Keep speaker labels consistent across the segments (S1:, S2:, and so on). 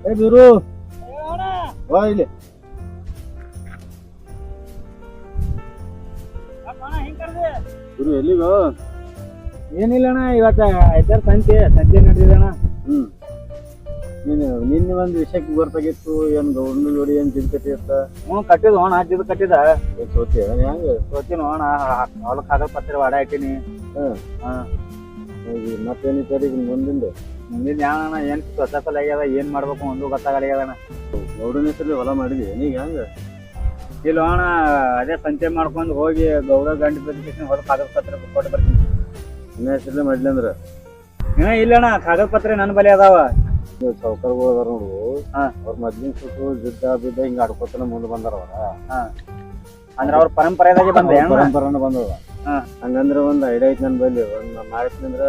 S1: ಏ ಗುರು ಬಾ ಇಲ್ಲಿ. ಗುರು ಎಲ್ಲಿಗೋ?
S2: ಏನಿಲ್ಲ ಅಣ್ಣ, ಇವತ್ತ ಆಯ್ತಾರ ಸಂತೆ ನಡೆದಿದಣ್ಣ.
S1: ನಿನ್ನೆ ಒಂದು ವಿಷಯಕ್ಕೆ ಬರ್ತಾಗಿತ್ತು. ಏನ್ ಗೌರ್ನ ಜೋಡಿ ಏನ್ ಜಿದ್ಕತಿ ಇತ್ತ?
S2: ಕಟ್ಟಿದ್ ಅಣ್ಣ, ಜಿದ್ ಕಟ್ಟಿದ
S1: ಸೋತಿ ಹೆಂಗ
S2: ಸೋತಿನ ಅಣ್ಣ. ಹೊಲಕ್ ಕಾಗದ ಪತ್ರ ವಾಡ ಹಾಕಿನಿ.
S1: ಮತ್ತೇನಿತ್ತು ಈಗ ಮುಂದಿಂದ
S2: ಯಾವಣ್ಣ ಏನ್ ಸ್ವಚ್ಛತಲ ಆಗ್ಯದ, ಏನ್ ಮಾಡ್ಬೇಕು ಒಂದು ಗೊತ್ತಾಗಲ್ಲ.
S1: ಗೌಡನ ಹೆಸರಲ್ಲಿ ಹೊಲ ಮಾಡಿದ್ವಿ ನೀಗ ಹೆಂಗ?
S2: ಇಲ್ಲ ಅಣ್ಣ, ಅದೇ ಸಂತೆ ಮಾಡ್ಕೊಂಡು ಹೋಗಿ ಗೌಡ ಗಂಡಿ ಬೆದ್ಕಿಸಿ ಹೊಲ ಕಾಗದ ಪತ್ರ ಕೊಟ್ಟು ಬರ್ತೀನಿ.
S1: ನಿನ್ನ ಹೆಸರಲ್ಲೇ ಮಾಡ್ಲಿ ಅಂದ್ರ
S2: ಇಲ್ಲ ಅಣ್ಣ, ಕಾಗದ ಪತ್ರ ನನ್ನ ಬಳಿ ಅದಾವ.
S1: ಸಾವುಕಾರಗಳು ಅದಾರ ನೋಡು, ಅವ್ರ ಮೊದ್ಲಿನ ಸುಟ್ಟು ಜಿದ್ದ ಬಿದ್ದ ಹಿಂಗ ಆಡ್ಕೋತನ ಮುಂದೆ ಬಂದಾರ ಅವ್ರ.
S2: ಅಂದ್ರ ಅವ್ರ ಪರಂಪರೆದಾಗೆ
S1: ಪರಂಪರೆನ ಬಂದದ. ಹಂಗಂದ್ರ ಒಂದ್ ಐಡಿಯಾ ಐತಿ ನನ್ ಬಲ್ಲಿ. ಒಂದ್ ಮಾಡ್ತೀನಂದ್ರ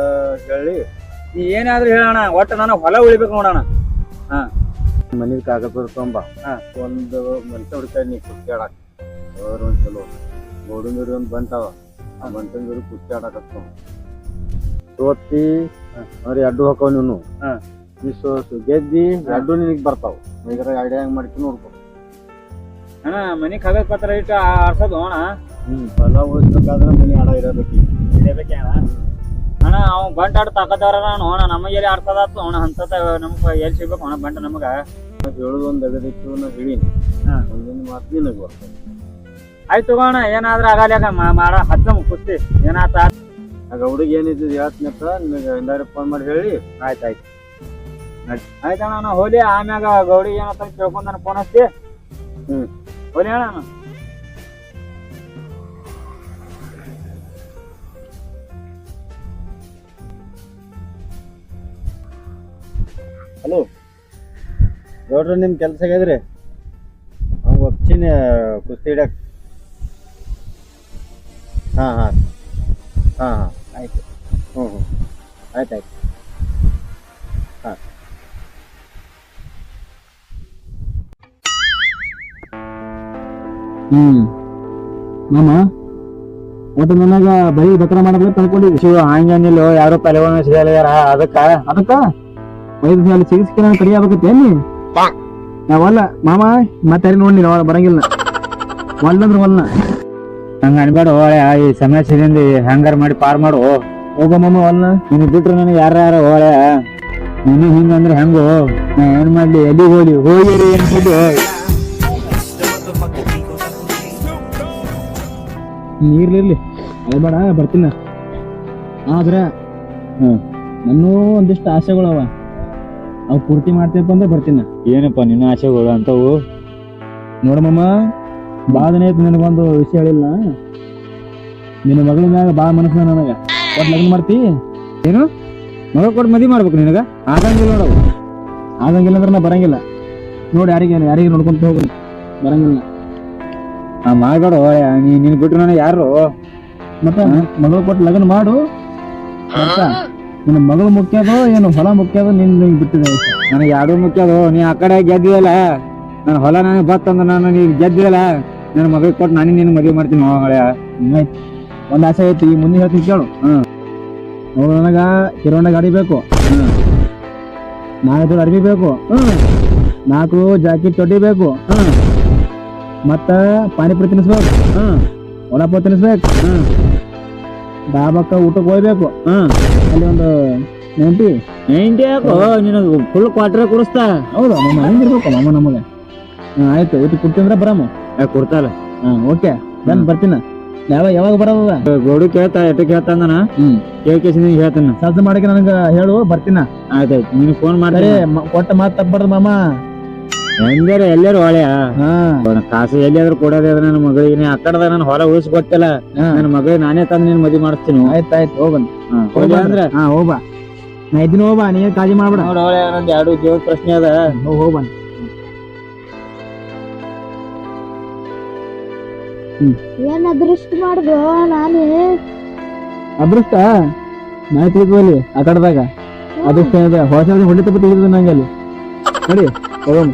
S1: ಹೇಳಿ.
S2: ನೀ ಏನಾದ್ರೂ ಹೇಳೋಣ, ಒಟ್ಟು ನಾನು ಹೊಲ ಉಳಿಬೇಕು ನೋಡೋಣ.
S1: ಮನಿಗ್ ಕಾಗದ ಪತ್ರ ತೊಂಬ. ಒಂದು ಮನುಷ್ಯ ಹುಡ್ಕಾಡಿ ನೀ ಕುಸ್ತಿ ಆಡಾಕ ಅವ್ರ ಒಂದ್ ಚಲೋ. ಗೋಡಿನ ಒಂದ್ ಬಂಟಾವ, ಆ ಬಂಟನ್ ಕುಸ್ತಿ ಆಡಾಕತ್ತ ತೋತಿ ಅವ್ರ ಅಡ್ಡು ಹಾಕವ್. ನೀನು ಗೆದ್ದಿ ಅಡ್ಡು ನಿನಗ್ ಬರ್ತಾವ. ಈಗ ಐಡಿಯಾ ಹೆಂಗ್ ಮಾಡ್ತೀನಿ ನೋಡ್ಕೊ
S2: ಅಣ್ಣ. ಮನಿ ಕಾಗದ ಪತ್ರ ಇಟ್ಟು ಆಡ್ಸೋದು ಅಣ್ಣ.
S1: ಹೊಲ ಉಳಿಸ್ಬೇಕಾದ್ರೆ ಮನಿ ಆಡ
S2: ಇರಬೇಕೆ ಅಣ್ಣ. ಅವ್ ಬಂಟ ಆಡ ತಾಕದವ್ರ ಅಣ್ಣ. ನಮಗೆ ಎಲ್ಲಿ ಆಡ್ಸೋದಾತು ಅಣ್ಣ. ಅಂತ ನಮ್ಗ ಎಲ್ಲಿ ಸಿಗ್ಬೇಕು ಅಣ್ಣ ಬಂಟ ನಮಗ.
S1: ಹೇಳುದು ಒಂದ್ ಅಗದಿತ್ತು ನಾ ಹೇಳಿನಿ. ಒಂದಿನ ಮಾತು ನಿನಗ್ ಬರ್ತದೆ.
S2: ಆಯ್ತು ತಗೋಣ, ಏನಾದ್ರ ಆಗಲ್ಯಾಗ ಮಾಡ ಹಚ್ಚಮ್ ಕುಸ್ತಿ. ಏನಾತ
S1: ಆಗ ಹುಡುಗಿ ಏನಿದ್ದು ಹೇಳ್ತೀನತ್ತ ನಿನಗೆ ಎಂದಾರು ಫೋನ್ ಮಾಡಿ ಹೇಳಿ.
S2: ಆಯ್ತಾಯ್ತು ಆಯ್ತಣ್ಣ. ನಾ ಹೋಲಿ ಆಮ್ಯಾಗ ಗೌಡಿ ಏನಂತ ಕೇಳ್ಕೊಂಡ್ ನಾನು ಫೋನ್ ಹಚ್ಚಿ ಹೋಲಿ ಅಣ್ಣ.
S1: ಹಲೋ ಗೌಡ್ರ, ನಿಮ್ ಕೆಲ್ಸ ಆಗ್ಯದ್ರಿ? ಅವ್ಗ ಒಪ್ಸಿನಿ ಕುಸ್ತಿ ಹಿಡಕ್. ಹಾ
S2: ಆಯ್ತು.
S1: ಆಯ್ತಾಯ್ತು.
S2: ಮಾಮ ಒಟ್ಟು ನನಗ ಬರೀ ಬಕ್ರ ಮಾಡಬೇಕು ತಂದ್ಕೊಂಡಿದ್ವಿ. ಹಂಗೇನಿಲ್ಲ, ಯಾರು ತಲೆವನ್ನ ಸಿಗಲ್ಯಾರ. ಅದಕ್ಕ ವೈದ್ಯಶಾಲೆ ಚಿಕಿತ್ಸೆ ನಾನು ಕಡಿಯಾಗಬೇಕತ್ತೆ ನೀ. ನಾವಲ್ಲ ಮಾಮ, ಮತ್ತೆ ನೋಡಿಲ್ಲ ಬರಂಗಿಲ್ಲ. ಒಲ್ಲಂದ್ರ ಒಲ್ಲ ಹಂಗ ಅನ್ಬೇಡ. ಹೋಳೆ ಈ ಸಮಸ್ಯೆದಿಂದ ಹೆಂಗಾರ ಮಾಡಿ ಪಾರ್ ಮಾಡು. ಹೋಗ ಮಾಮ, ಒಲ್ಲ ನೀನು ಬಿಟ್ರು ನನಗೆ ಯಾರ ಹೋಳೆ. ನೀನು ಹಿಂಗಂದ್ರೆ ಹೆಂಗು? ನಾ ಏನ್ ಮಾಡ್ಲಿ? ಎಲ್ಲಿ ಹೋಗಿರಿ ಅನ್ಸಿದ್ದು. ನೀರ್ಲಿರ್ಲಿ ಅದೇ ಬೇಡ, ಬರ್ತೀನ. ಆದ್ರ ನನ್ನೂ ಒಂದಿಷ್ಟು ಆಸೆಗಳವ, ಅವ್ ಪೂರ್ತಿ ಮಾಡ್ತೇಪ ಅಂದ್ರೆ ಬರ್ತೀನ. ಏನಪ್ಪ ನಿನ್ನ ಆಸೆಗಳು ಅಂತವು? ನೋಡಮ್ಮ, ಭಾಳ ದಿನ ಆಯ್ತು ನನಗೊಂದು ವಿಷಯ ಹೇಳಿಲ್ಲ. ನಿನ್ನ ಮಗಳ ಮ್ಯಾಗ ಭಾಳ ಮನಸ್ಸಿನ ನನಗ. ಕೊಟ್ಟು ಲಗ್ನ ಮಾಡ್ತಿ ಏನು? ಮಗ ಕೊಟ್ಟು ಮದುವೆ ಮಾಡ್ಬೇಕು ನಿನಗ? ಆಗಂಗಿಲ್ಲ ನೋಡವು. ಆಗಂಗಿಲ್ಲ ಅಂದ್ರೆ ನಾ ಬರಂಗಿಲ್ಲ ನೋಡಿ. ಯಾರಿಗೆ ನೋಡ್ಕೊಂತ ಹೋಗ್ರಿ, ಬರಂಗಿಲ್ಲ. ಮಾಡ್ಬೇಡ. ನೀನ್ ಬಿಟ್ರು ನನಗೆ ಯಾರು? ಮತ್ತೆ ಮಗಳು ಕೊಟ್ಟು ಲಗ್ನ ಮಾಡು. ನಿನ್ನ ಮಗಳು ಮುಖ್ಯದೋ ಏನು ಹೊಲ ಮುಖ್ಯದೋ? ನಿನ್ ಬಿಟ್ಟಿದೆ. ನನಗೆ ಎರಡೂ ಮುಖ್ಯದೋ. ನೀ ಆ ಕಡೆ ಗೆದ್ದಿಯಲ್ಲ, ನನ್ನ ಹೊಲ ನನಗೆ ಬತ್ತಂದ್ರೆ ನಾನು ನೀ ಗೆದ್ದಿಯಲ್ಲ, ನನ್ನ ಮಗಳಿಗೆ ಕೊಟ್ಟು ನಾನು ನಿನ್ನ ಮದುವೆ ಮಾಡ್ತೀನಿ. ಆಯ್ತು, ಒಂದ್ ಆಸೆ ಐತಿ, ಮುಂದೆ ಹೇಳ್ತೀನಿ ಕೇಳು. ನೋಡು, ನನಗ ಕಿರೋಣ ಗಾಡಿ ಬೇಕು, 4 ಅರ್ಬಿ ಬೇಕು, 4 ಜಾಕೆಟ್ ಚಡ್ಡಿ ಬೇಕು, ಮತ್ತ ಪಾನಿಪುರಿ ತಿನ್ನಿಸ್ಬೇಕು, ವಡಾಪಾವ್ ತಿನ್ನಿಸ್ಬೇಕು, ಡಾಬಕ್ಕ ಊಟಕ್ಕೆ ಹೋಗ್ಬೇಕು. ಅಲ್ಲಿ ಒಂದು 90 ಯಾಕೋ ನಿನಗೆ ಫುಲ್ ಕ್ವಾರ್ಟರ್ ಕೊಡಿಸ್ತಾ? ಹೌದು, ನಮ್ಮ ಹೆಂಗಿರ್ಬೇಕು ಮಾಮ ನಮಗೆ. ಆಯ್ತು, ಇಟ್ಟು ಕೊಡ್ತೀಂದ್ರ ಬರಮ್ಮ. ಕೊಡ್ತಾರ? ಓಕೆ, ಬರ್ತೀನ. ಯಾವಾಗ ಬರೋದ? ಗೌಡು ಕೇಳ್ತಾ ಎಟ್ಟಕ್ಕೆ ಹೇಳ್ತಾನ. ಕೇಳ್ಕೇಸಿ ನಿನಗೆ ಹೇಳ್ತಾನ. ಸಜ್ಜು ಮಾಡಕ್ಕೆ ನನಗೆ ಹೇಳು, ಬರ್ತೀನ. ಆಯ್ತಾಯ್ತು, ನೀನು ಫೋನ್ ಮಾಡಿ. ಕೊಟ್ಟ ಮಾತು ತಪ್ಪಬಾರ್ದು ಮಾಮ. ಎಲ್ಲಾರು ಹೊಳೆಯ ಕಾಸು ಎಲ್ಲಿಯಾದ್ರೂ ಕೊಡೋದೇ ನನ್ನ ಮಗಳಿಗೆ. ಆ ಕಡೆದ ನನ್ನ ಹೊಲ ಉಳಿಸ್ ಗೊತ್ತಿಲ್ಲ. ನನ್ನ ಮಗಳಿಗೆ ನಾನೇ ತಂದು ನೀನ್ ಮದುವೆ ಮಾಡಿಸ್ತೀನಿ. ಆಯ್ತಾಯ್ತು, ಹೋಗ್ಬನ್ ಅಂದ್ರೆ. ಹೋಗ್ಬಾ, ನಾ ಇದ್ದೀನಿ, ಹೋಗ್ಬಾ, ನೀ ಕಾಳಜಿ ಮಾಡ್ಬೇಡ. ನೋಡ, ನಂದು 2 ಜೀವನ ಪ್ರಶ್ನೆ ಅದ. ಹೋಗ್ಬನ್.
S3: ಏನ್ ಅದೃಷ್ಟ ಮಾಡ್ದು ನಾನೇ?
S2: ಅದೃಷ್ಟ ನಾ ತಿಳ್ಕೊಳ್ಳಿ. ಆ ಕಡೆದಾಗ ಅದೃಷ್ಟ ಹೊಸ ಹೊಡಿತ ಬಿಟ್ಟಿದ್ದು ನಂಗೆ ಅಲ್ಲಿ. ನೋಡಿ, ಹೋಗೋಣ.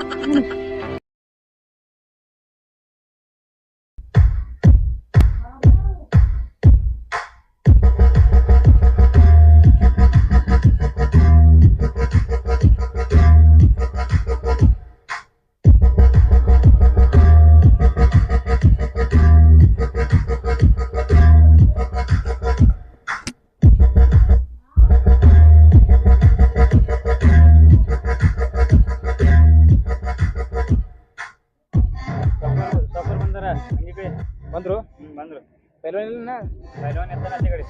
S2: ಬಂದ್ರು
S4: ಬಂದ್ರು
S2: ಪೈಲ್ವಾನ್
S4: ಪೈಲ್ವಾನ್ ಎತ್ತ ಆಚೆ ಕಡೆ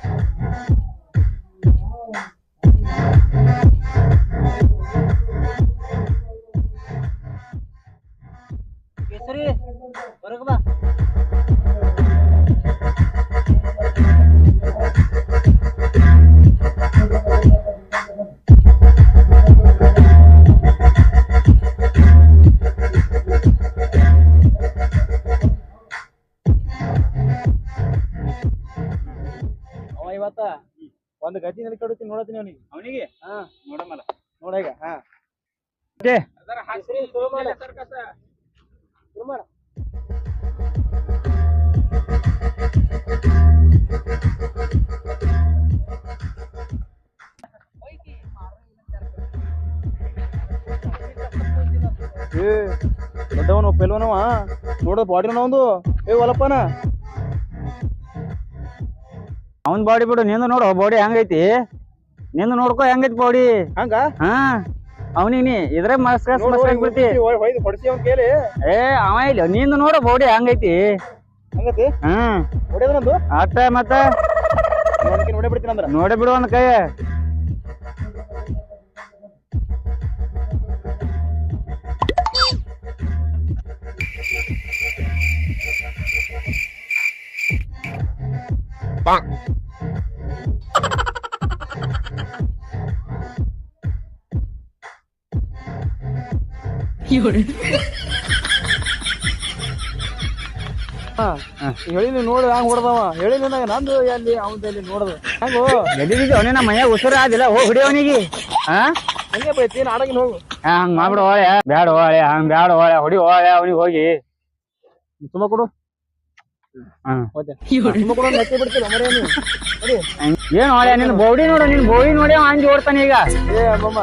S2: ಕೇಸರಿ ಹೊರಗೆ ಬಾ. ಅವ ಇವತ್ತ ಒಂದು ಗತಿ ನಡಿ ಕಡುತ್ತೀನಿ ನೋಡತ್ತೀನಿ ಅವನಿಗೆ
S4: ಅವನಿಗೆ
S2: ಹಾ
S4: ನೋಡಮಲ್ಲ
S2: ನೋಡ ಈಗ ಹಾ ಏ ದೊಡ್ಡವನು ಪೆಲ್ವನವ ನೋಡೋ ಬಾಡಿನ ಒಂದು ಏ ಹೊಲಪ್ಪನ
S4: ಅವನ್ ಬಾಡಿ ಬಿಡು ನಿಂದು ನೋಡು ಬಾಡಿ ಹೆಂಗೈತಿ ನಿಂದು ನೋಡ್ಕೊ ಹೆಂಗೈತಿ ಬಾಡಿ
S2: ಹಂಗ
S4: ಹಾ ಅವನಿಗೆ ನೀ ಇದ್ರೆ ಮಸ್ತ್ ಬಿಡ್ತಿ
S2: ಹೊಡಿಸಿ ಅವ್ನ ಕೇಳಿ
S4: ಏ ಅವ ಇಲ್ಲ ನಿಂದು ನೋಡು ಬಾಡಿ ಹೆಂಗೈತಿ
S2: ಹಂಗತಿ
S4: ಹ್ಮ್
S2: ಹೊಡೆದನಂದು
S4: ಅಷ್ಟ ಮತ್ತ
S2: ನೋಡೇ ಬಿಡ್ತೀನಿ ಅಂದ್ರ
S4: ನೋಡೇ ಬಿಡು ಒಂದ್ ಕೈ
S2: ಹೇಳಿನಿ ನೋಡು ಹಂಗ ಹೊಡೆದವ ಹೇಳಿನಿ ನಂದು ಎಲ್ಲಿ ಅವನ ಎಲ್ಲಿ ನೋಡದು ಹಂಗು
S4: ಎಲ್ಲಿದ್ದೀವಿ ಅವನೇ ನಮ್ಮ ಮೈಯಾಗ ಉಸಿರು ಆದಿಲ್ಲ ಹೋಗಿ ಹಿಡಿ ಅವನಿಗೆ ಹಾ
S2: ಹಂಗೆ ಬೈತಿ ಆಡಗಿನ ಹೋಗು
S4: ಹಂಗ್ ಮಾಡ್ಬಿಡು ಹೋಳೆ ಬ್ಯಾಡ ಹೋಳೆ ಹಂಗ್ ಬ್ಯಾಡ ಹೋಳೆ ಹೊಡಿ ಹೋಳೆ ಅವನಿಗೆ ಹೋಗಿ
S2: ತುಂಬ ಕೊಡು ತುಂಬ ಕೊಡು ನೆಚ್ಚಿ ಬಿಡ್ತೀರ ಮರೇ ನೀವು ನೋಡಿ
S4: ಏನ್ ಹೋಳೆ ನಿನ್ ಬೌಡಿ ನೋಡು ನಿನ್ ಬೌಡಿ ನೋಡಿ ಹಂಗೆ ಓಡ್ತಾನೆ ಈಗ
S2: ಏ ಅಮ್ಮಮ್ಮ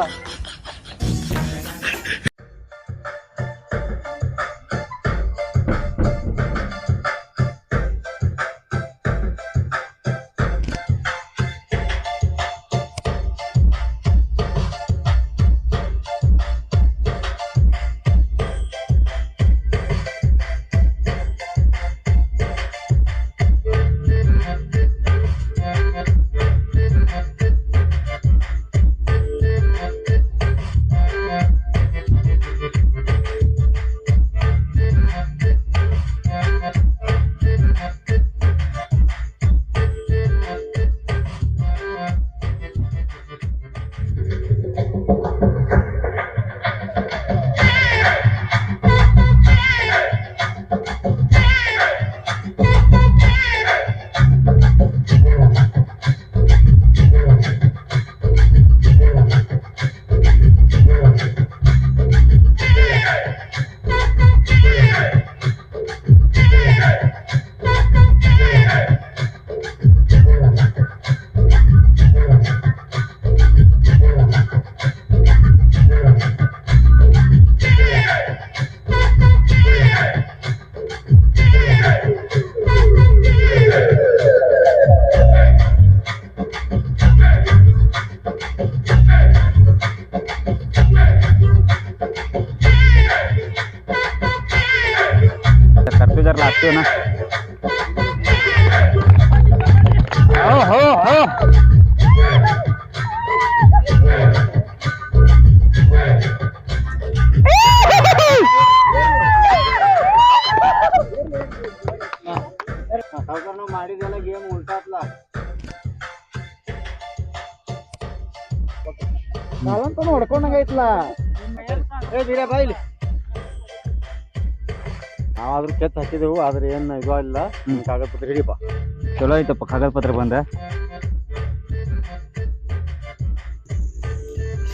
S4: लागतो ना हो हो हो ಮಾಡಿದೆಲ್ಲ ಗೇಮ್ ಉಲ್ಟಾತ್ಲ
S2: ನಾವಂತ ಹೊಡ್ಕೊಂಡಂಗೈತ್ಲ ಏ ಬೀರ ಬಾಯಿಲಿ
S1: ನಾವಾದ್ರೂ ಕೆತ್ತ ಹಾಕಿದೆವು ಆದ್ರೆ ಏನ್ ಇದು ಇಲ್ಲ ಕಾಗದ ಪತ್ರ ಹಿಡಿಪ
S4: ಚಲೋ ಐತಪ್ಪ ಕಾಗದ ಪತ್ರ ಬಂದ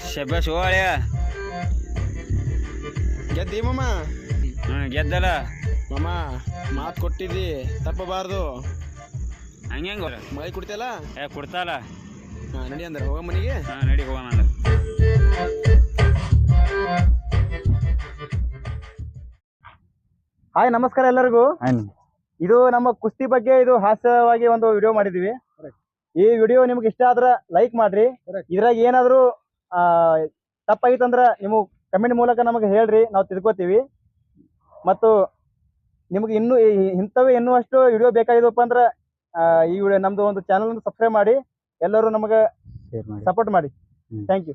S4: ಶಬಾಷ್ ಹೋಳೆ
S2: ಗೆದ್ದಿ ಮಾಮ
S4: ಗೆದ್ದಲ್ಲ
S2: ಮಾಮ ಮಾತು ಕೊಟ್ಟಿದ್ದಿ ತಪ್ಪಬಾರ್ದು
S4: ಹಂಗೆ
S2: ಮೈ ಕುಡ್ತಿಯಲ್ಲ
S4: ಏ ಕೊಡ್ತಾಲ
S2: ಹಾ ನಡಿ ಅಂದ್ರೆ ಹೋಗ ಮನೆಗೆ
S4: ಹಾ ನಡಿ ಹೋಗೋಣ ಅಂದ್ರೆ
S2: ಹಾಯ್ ನಮಸ್ಕಾರ ಎಲ್ಲರಿಗೂ ಇದು ನಮ್ಮ ಕುಸ್ತಿ ಬಗ್ಗೆ ಇದು ಹಾಸ್ಯವಾಗಿ ಒಂದು ವಿಡಿಯೋ ಮಾಡಿದೀವಿ ಈ ವಿಡಿಯೋ ನಿಮ್ಗೆ ಇಷ್ಟ ಆದ್ರೆ ಲೈಕ್ ಮಾಡ್ರಿ ಇದ್ರಾಗ ಏನಾದ್ರು ತಪ್ಪಾಗಿತ್ತಂದ್ರ ನೀವು ಕಮೆಂಟ್ ಮೂಲಕ ನಮಗೆ ಹೇಳ್ರಿ ನಾವು ತಿಳ್ಕೊತೀವಿ ಮತ್ತು ನಿಮ್ಗೆ ಇನ್ನೂ ಇಂಥವೇ ಇನ್ನೂ ಅಷ್ಟು ವಿಡಿಯೋ ಬೇಕಾಗಿದಪ್ಪ ಅಂದ್ರೆ ಈ ವಿಡಿಯೋ ನಮ್ದು ಒಂದು ಚಾನಲ್ ಸಬ್ಸ್ಕ್ರೈಬ್ ಮಾಡಿ ಎಲ್ಲರೂ ನಮಗೆ
S4: ಶೇರ್ ಮಾಡಿ
S2: ಸಪೋರ್ಟ್ ಮಾಡಿ. Thank you.